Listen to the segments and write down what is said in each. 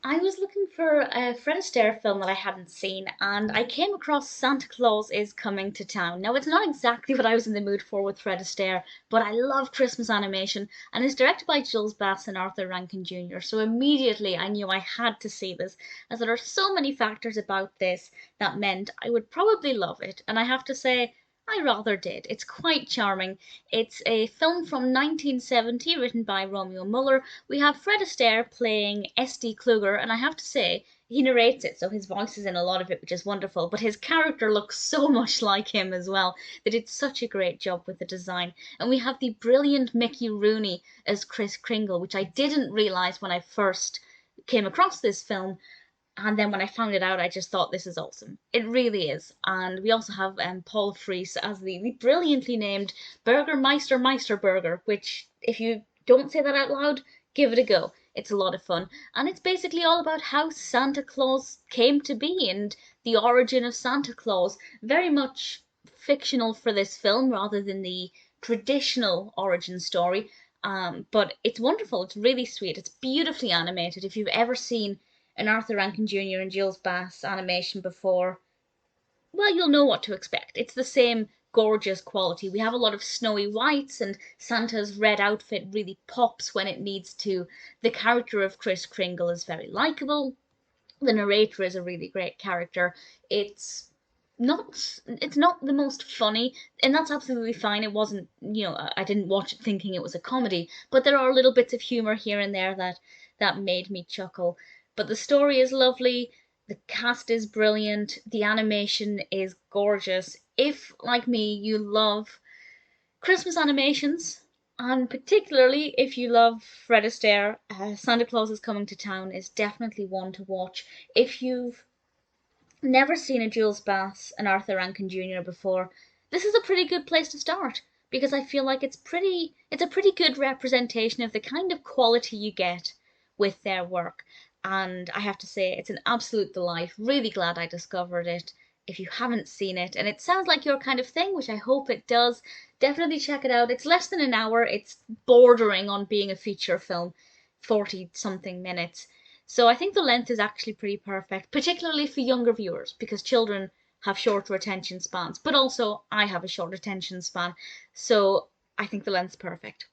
I was looking for a Fred Astaire film that I hadn't seen, and I came across Santa Claus is Coming to Town. Now, it's not exactly what I was in the mood for with Fred Astaire, but I love Christmas animation, and it's directed by Jules Bass and Arthur Rankin Jr., so immediately I knew I had to see this, as there are so many factors about this that meant I would probably love it, and I have to say, I rather did. It's quite charming. It's a film from 1970 written by Romeo Muller. We have Fred Astaire playing SD Kluger, and I have to say, he narrates it, so his voice is in a lot of it, which is wonderful. But his character looks so much like him as well. They did such a great job with the design. And we have the brilliant Mickey Rooney as Kringle, which I didn't realize when I first came across this film. And then when I found it out, I just thought this is awesome. It really is. And we also have Paul Frees as the brilliantly named Burgermeister Meisterburger, which, if you don't say that out loud, give it a go. It's a lot of fun. And it's basically all about how Santa Claus came to be and the origin of Santa Claus. Very much fictional for this film rather than the traditional origin story. But it's wonderful. It's really sweet. It's beautifully animated. If you've ever seen an Arthur Rankin Jr. and Jules Bass animation before, well, you'll know what to expect. It's the same gorgeous quality. We have a lot of snowy whites, and Santa's red outfit really pops when it needs to. The character of Kris Kringle is very likable. The narrator is a really great character. It's not the most funny, and that's absolutely fine. It wasn't, I didn't watch it thinking it was a comedy, but there are little bits of humor here and there that made me chuckle. But the story is lovely, the cast is brilliant, the animation is gorgeous. If, like me, you love Christmas animations, and particularly if you love Fred Astaire, Santa Claus is Coming to Town is definitely one to watch. If you've never seen a Jules Bass and Arthur Rankin Jr. before, this is a pretty good place to start because I feel like it's a pretty good representation of the kind of quality you get with their work. And I have to say it's an absolute delight. Really glad I discovered it. If you haven't seen it and it sounds like your kind of thing, which I hope it does, definitely check it out. It's less than an hour. It's bordering on being a feature film, 40 something minutes. So I think the length is actually pretty perfect, particularly for younger viewers, because children have shorter attention spans, but also I have a short attention span. So I think the length's perfect.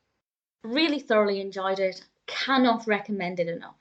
Really thoroughly enjoyed it. Cannot recommend it enough.